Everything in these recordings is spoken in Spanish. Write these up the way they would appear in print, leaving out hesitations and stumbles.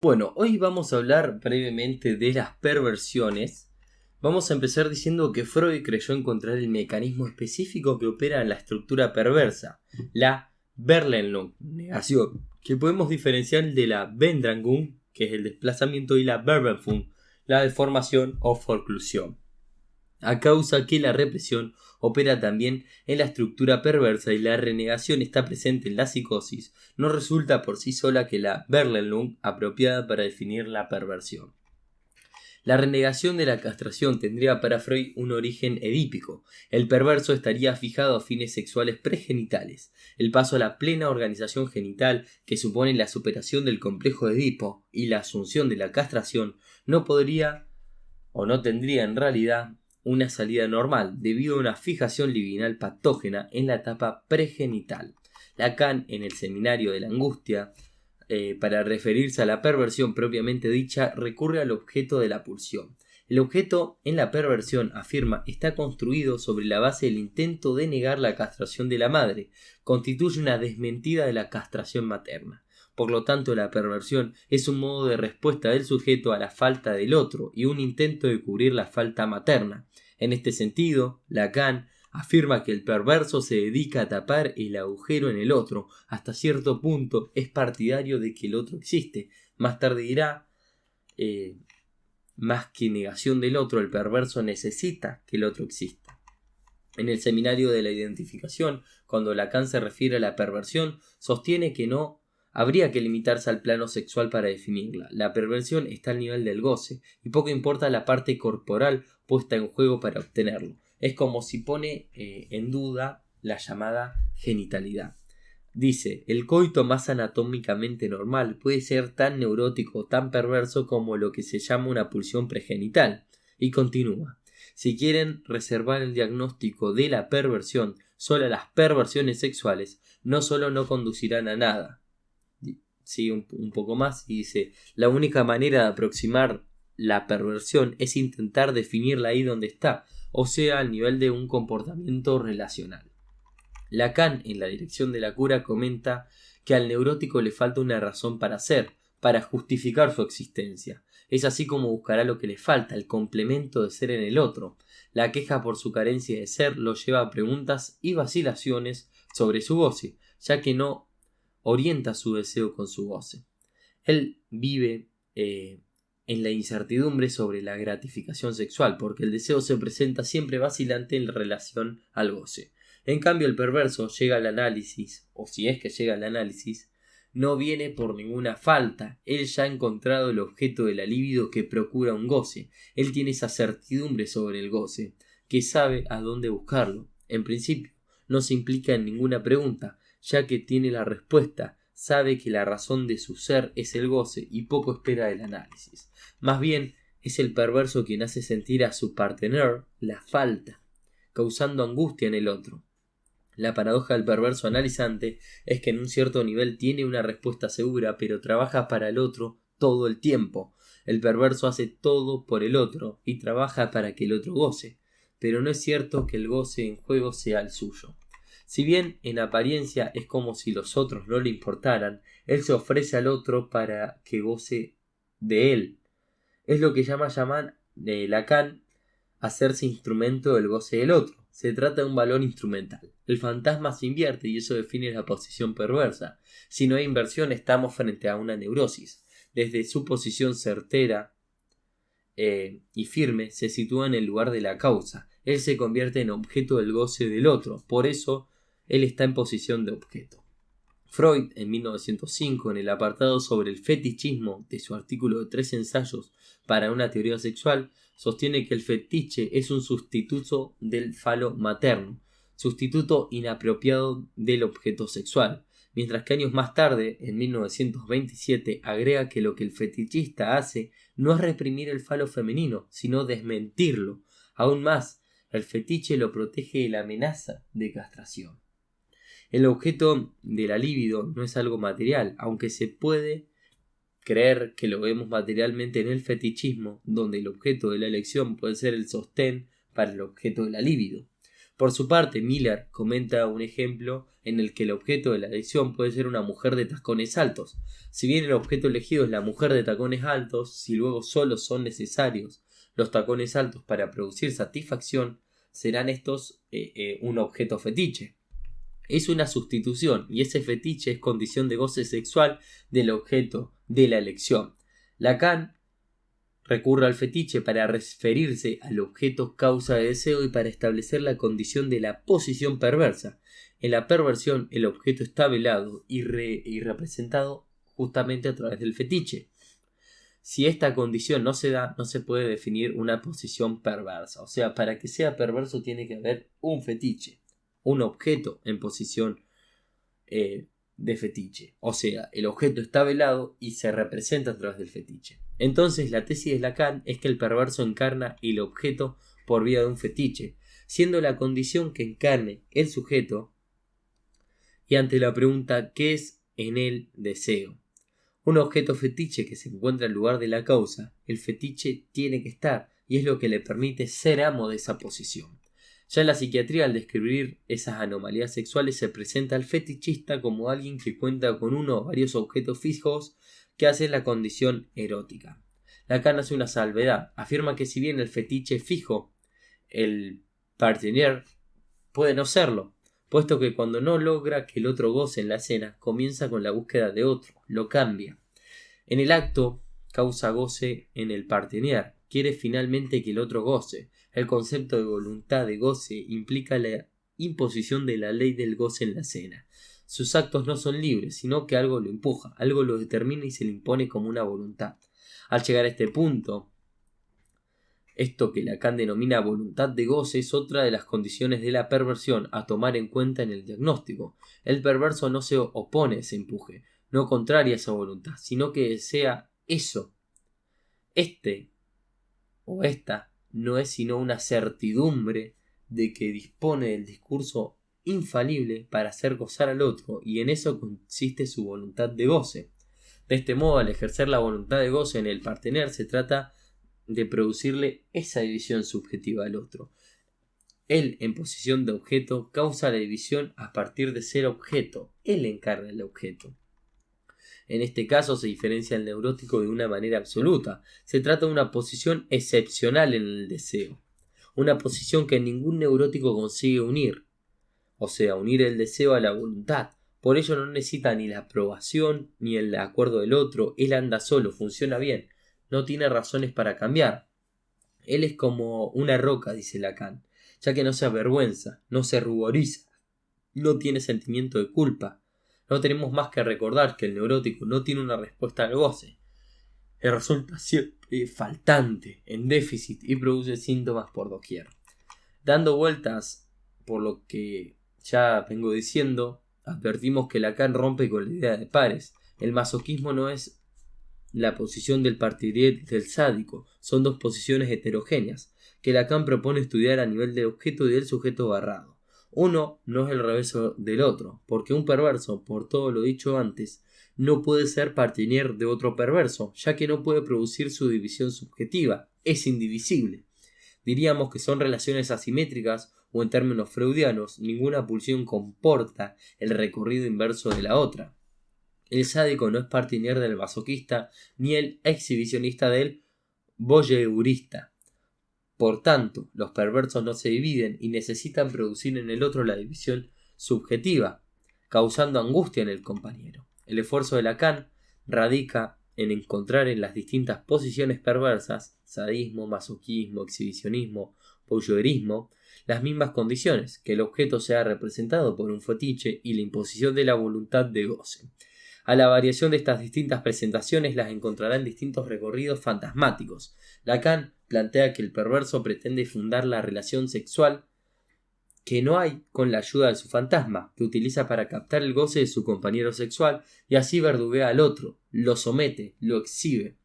Bueno, hoy vamos a hablar brevemente de las perversiones. Vamos a empezar diciendo que Freud creyó encontrar el mecanismo específico que opera en la estructura perversa, la Verlehnung, negación, que podemos diferenciar de la Bendrangung, que es el desplazamiento, y la Verbenfung, la deformación o forclusión, a causa que la represión opera también en la estructura perversa y la renegación está presente en la psicosis, no resulta por sí sola que la Verlehnung apropiada para definir la perversión. La renegación de la castración tendría para Freud un origen edípico. El perverso estaría fijado a fines sexuales pregenitales. El paso a la plena organización genital, que supone la superación del complejo de Edipo y la asunción de la castración, no podría o no tendría en realidad una salida normal debido a una fijación libidinal patógena en la etapa pregenital. Lacan, en el Seminario de la Angustia, para referirse a la perversión propiamente dicha, recurre al objeto de la pulsión. El objeto en la perversión, afirma, está construido sobre la base del intento de negar la castración de la madre, constituye una desmentida de la castración materna. Por lo tanto, la perversión es un modo de respuesta del sujeto a la falta del otro y un intento de cubrir la falta materna. En este sentido, Lacan afirma que el perverso se dedica a tapar el agujero en el otro. Hasta cierto punto es partidario de que el otro existe. Más tarde dirá, más que negación del otro, el perverso necesita que el otro exista. En el Seminario de la Identificación, cuando Lacan se refiere a la perversión, sostiene que no habría que limitarse al plano sexual para definirla. La perversión está al nivel del goce, y poco importa la parte corporal puesta en juego para obtenerlo. Es como si pone en duda la llamada genitalidad. Dice, el coito más anatómicamente normal puede ser tan neurótico o tan perverso como lo que se llama una pulsión pregenital. Y continúa. Si quieren reservar el diagnóstico de la perversión solo a las perversiones sexuales, no solo no conducirán a nada. Sigue un poco más y dice, la única manera de aproximar la perversión es intentar definirla ahí donde está, o sea, al nivel de un comportamiento relacional. Lacan, en la dirección de la cura, comenta que al neurótico le falta una razón para ser, para justificar su existencia. Es así como buscará lo que le falta, el complemento de ser en el otro. La queja por su carencia de ser lo lleva a preguntas y vacilaciones sobre su goce, ya que no orienta su deseo con su goce. Él vive en la incertidumbre sobre la gratificación sexual, porque el deseo se presenta siempre vacilante en relación al goce. En cambio, el perverso llega al análisis, o si es que llega al análisis, no viene por ninguna falta. Él ya ha encontrado el objeto de la libido que procura un goce. Él tiene esa certidumbre sobre el goce, que sabe a dónde buscarlo. En principio, no se implica en ninguna pregunta, ya que tiene la respuesta, sabe que la razón de su ser es el goce y poco espera del análisis. Más bien, es el perverso quien hace sentir a su partener la falta, causando angustia en el otro. La paradoja del perverso analizante es que en un cierto nivel tiene una respuesta segura, pero trabaja para el otro todo el tiempo. El perverso hace todo por el otro y trabaja para que el otro goce, pero no es cierto que el goce en juego sea el suyo. Si bien en apariencia es como si los otros no le importaran, él se ofrece al otro para que goce de él. Es lo que llama Lacan hacerse instrumento del goce del otro. Se trata de un valor instrumental. El fantasma se invierte y eso define la posición perversa. Si no hay inversión, estamos frente a una neurosis. Desde su posición certera y firme, se sitúa en el lugar de la causa. Él se convierte en objeto del goce del otro. Por eso, él está en posición de objeto. Freud, en 1905, en el apartado sobre el fetichismo de su artículo de 3 ensayos para una teoría sexual, sostiene que el fetiche es un sustituto del falo materno, sustituto inapropiado del objeto sexual, mientras que años más tarde, en 1927, agrega que lo que el fetichista hace no es reprimir el falo femenino, sino desmentirlo. Aún más, el fetiche lo protege de la amenaza de castración. El objeto de la libido no es algo material, aunque se puede creer que lo vemos materialmente en el fetichismo, donde el objeto de la elección puede ser el sostén para el objeto de la libido. Por su parte, Miller comenta un ejemplo en el que el objeto de la elección puede ser una mujer de tacones altos. Si bien el objeto elegido es la mujer de tacones altos, si luego solo son necesarios los tacones altos para producir satisfacción, serán estos un objeto fetiche. Es una sustitución y ese fetiche es condición de goce sexual del objeto de la elección. Lacan recurre al fetiche para referirse al objeto causa de deseo y para establecer la condición de la posición perversa. En la perversión, el objeto está velado y representado justamente a través del fetiche. Si esta condición no se da, no se puede definir una posición perversa. O sea, para que sea perverso tiene que haber un fetiche, un objeto en posición de fetiche. O sea, el objeto está velado y se representa a través del fetiche. Entonces, la tesis de Lacan es que el perverso encarna el objeto por vía de un fetiche, siendo la condición que encarne el sujeto, y ante la pregunta ¿qué es en el deseo? Un objeto fetiche que se encuentra en lugar de la causa, el fetiche tiene que estar, y es lo que le permite ser amo de esa posición. Ya en la psiquiatría, al describir esas anomalías sexuales, se presenta al fetichista como alguien que cuenta con uno o varios objetos fijos que hacen la condición erótica. Lacan hace una salvedad, afirma que si bien el fetiche fijo, el partenaire puede no serlo, puesto que cuando no logra que el otro goce en la escena, comienza con la búsqueda de otro, lo cambia. En el acto, causa goce en el partenaire, quiere finalmente que el otro goce. El concepto de voluntad de goce implica la imposición de la ley del goce en la escena. Sus actos no son libres, sino que algo lo empuja, algo lo determina y se le impone como una voluntad. Al llegar a este punto, esto que Lacan denomina voluntad de goce es otra de las condiciones de la perversión a tomar en cuenta en el diagnóstico. El perverso no se opone a ese empuje, no contraria a esa voluntad, sino que desea eso. Este o esta no es sino una certidumbre de que dispone del discurso infalible para hacer gozar al otro, y en eso consiste su voluntad de goce. De este modo, al ejercer la voluntad de goce en el partener, se trata de producirle esa división subjetiva al otro. Él, en posición de objeto, causa la división a partir de ser objeto. Él encarna el objeto. En este caso se diferencia el neurótico de una manera absoluta. Se trata de una posición excepcional en el deseo. Una posición que ningún neurótico consigue unir. O sea, unir el deseo a la voluntad. Por ello no necesita ni la aprobación ni el acuerdo del otro. Él anda solo, funciona bien. No tiene razones para cambiar. Él es como una roca, dice Lacan, ya que no se avergüenza, no se ruboriza, no tiene sentimiento de culpa. No tenemos más que recordar que el neurótico no tiene una respuesta al goce. Él resulta siempre faltante, en déficit y produce síntomas por doquier. Dando vueltas por lo que ya vengo diciendo, advertimos que Lacan rompe con la idea de pares. El masoquismo no es la posición del partenaire del sádico, son dos posiciones heterogéneas, que Lacan propone estudiar a nivel del objeto y del sujeto barrado. Uno no es el revés del otro, porque un perverso, por todo lo dicho antes, no puede ser partenaire de otro perverso, ya que no puede producir su división subjetiva, es indivisible. Diríamos que son relaciones asimétricas, o en términos freudianos, ninguna pulsión comporta el recorrido inverso de la otra. El sádico no es partenaire del masoquista, ni el exhibicionista del voyeurista. Por tanto, los perversos no se dividen y necesitan producir en el otro la división subjetiva, causando angustia en el compañero. El esfuerzo de Lacan radica en encontrar en las distintas posiciones perversas, sadismo, masoquismo, exhibicionismo, voyeurismo, las mismas condiciones, que el objeto sea representado por un fetiche y la imposición de la voluntad de goce. A la variación de estas distintas presentaciones las encontrará en distintos recorridos fantasmáticos. Lacan plantea que el perverso pretende fundar la relación sexual que no hay con la ayuda de su fantasma, que utiliza para captar el goce de su compañero sexual y así verduguea al otro, lo somete, lo exhibe,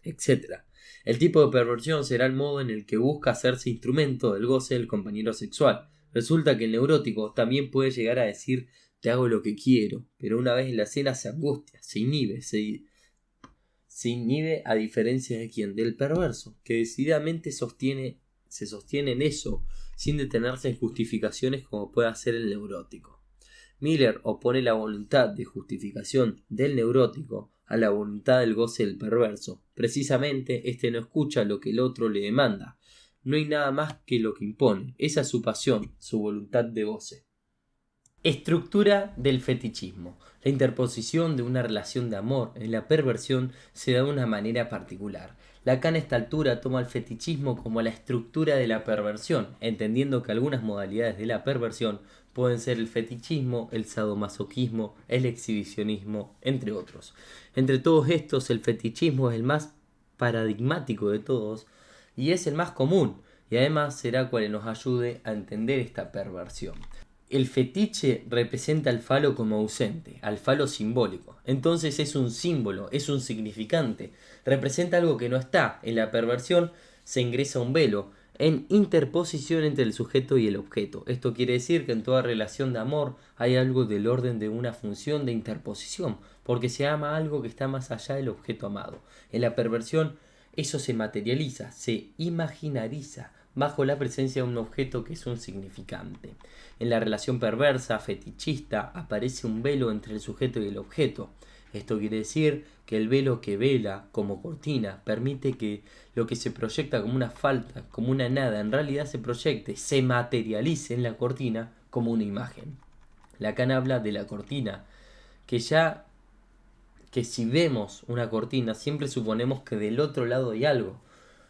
etc. El tipo de perversión será el modo en el que busca hacerse instrumento del goce del compañero sexual. Resulta que el neurótico también puede llegar a decir te hago lo que quiero, pero una vez en la escena se angustia, se inhibe a diferencia de quien, del perverso, que decididamente se sostiene en eso, sin detenerse en justificaciones como puede hacer el neurótico. Miller opone la voluntad de justificación del neurótico a la voluntad del goce del perverso. Precisamente, este no escucha lo que el otro le demanda. No hay nada más que lo que impone. Esa es su pasión, su voluntad de goce. Estructura del fetichismo. La interposición de una relación de amor en la perversión se da de una manera particular. Lacan a esta altura toma el fetichismo como la estructura de la perversión, entendiendo que algunas modalidades de la perversión pueden ser el fetichismo, el sadomasoquismo, el exhibicionismo, entre otros. Entre todos estos, el fetichismo es el más paradigmático de todos y es el más común, y además será cual nos ayude a entender esta perversión. El fetiche representa al falo como ausente, al falo simbólico. Entonces es un símbolo, es un significante, representa algo que no está. En la perversión se ingresa un velo en interposición entre el sujeto y el objeto. Esto quiere decir que en toda relación de amor hay algo del orden de una función de interposición, porque se ama algo que está más allá del objeto amado. En la perversión eso se materializa, se imaginariza, bajo la presencia de un objeto que es un significante. En la relación perversa, fetichista, aparece un velo entre el sujeto y el objeto. Esto quiere decir que el velo que vela como cortina permite que lo que se proyecta como una falta, como una nada, en realidad se proyecte, se materialice en la cortina como una imagen. Lacan habla de la cortina, que si vemos una cortina siempre suponemos que del otro lado hay algo.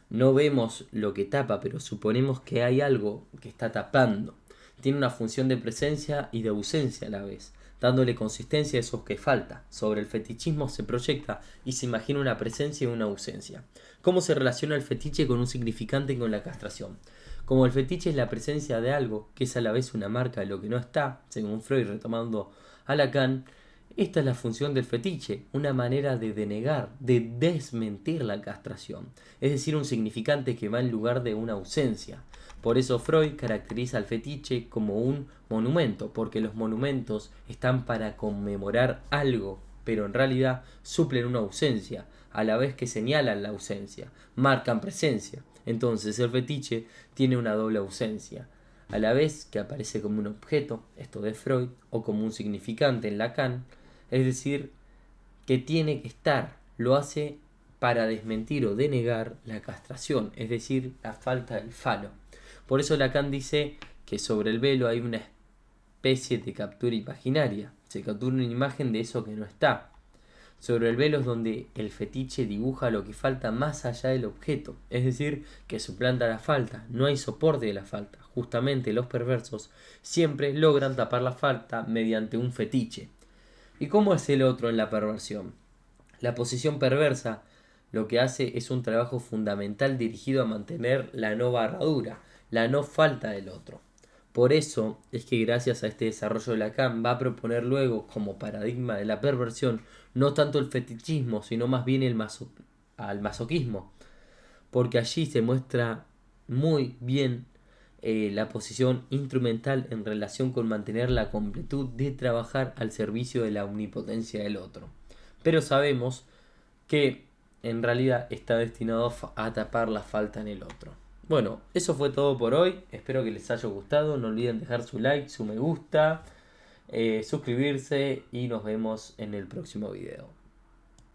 No vemos lo que tapa, pero suponemos que hay algo que está tapando. Tiene una función de presencia y de ausencia a la vez, dándole consistencia a eso que falta. Sobre el fetichismo se proyecta y se imagina una presencia y una ausencia. ¿Cómo se relaciona el fetiche con un significante y con la castración? Como el fetiche es la presencia de algo, que es a la vez una marca de lo que no está, según Freud retomando a Lacan, esta es la función del fetiche, una manera de denegar, de desmentir la castración, es decir, un significante que va en lugar de una ausencia. Por eso Freud caracteriza al fetiche como un monumento, porque los monumentos están para conmemorar algo, pero en realidad suplen una ausencia, a la vez que señalan la ausencia, marcan presencia. Entonces el fetiche tiene una doble ausencia, a la vez que aparece como un objeto, esto de Freud, o como un significante en Lacan, es decir, que tiene que estar, lo hace para desmentir o denegar la castración, es decir, la falta del falo. Por eso Lacan dice que sobre el velo hay una especie de captura imaginaria, se captura una imagen de eso que no está. Sobre el velo es donde el fetiche dibuja lo que falta más allá del objeto, es decir, que suplanta la falta, no hay soporte de la falta. Justamente los perversos siempre logran tapar la falta mediante un fetiche. ¿Y cómo es el otro en la perversión? La posición perversa lo que hace es un trabajo fundamental dirigido a mantener la no barradura, la no falta del otro. Por eso es que gracias a este desarrollo de Lacan va a proponer luego como paradigma de la perversión no tanto el fetichismo, sino más bien al masoquismo, porque allí se muestra muy bien la posición instrumental en relación con mantener la completud de trabajar al servicio de la omnipotencia del otro. Pero sabemos que en realidad está destinado a tapar la falta en el otro. Bueno, eso fue todo por hoy. Espero que les haya gustado. No olviden dejar su like, su me gusta, suscribirse y nos vemos en el próximo video.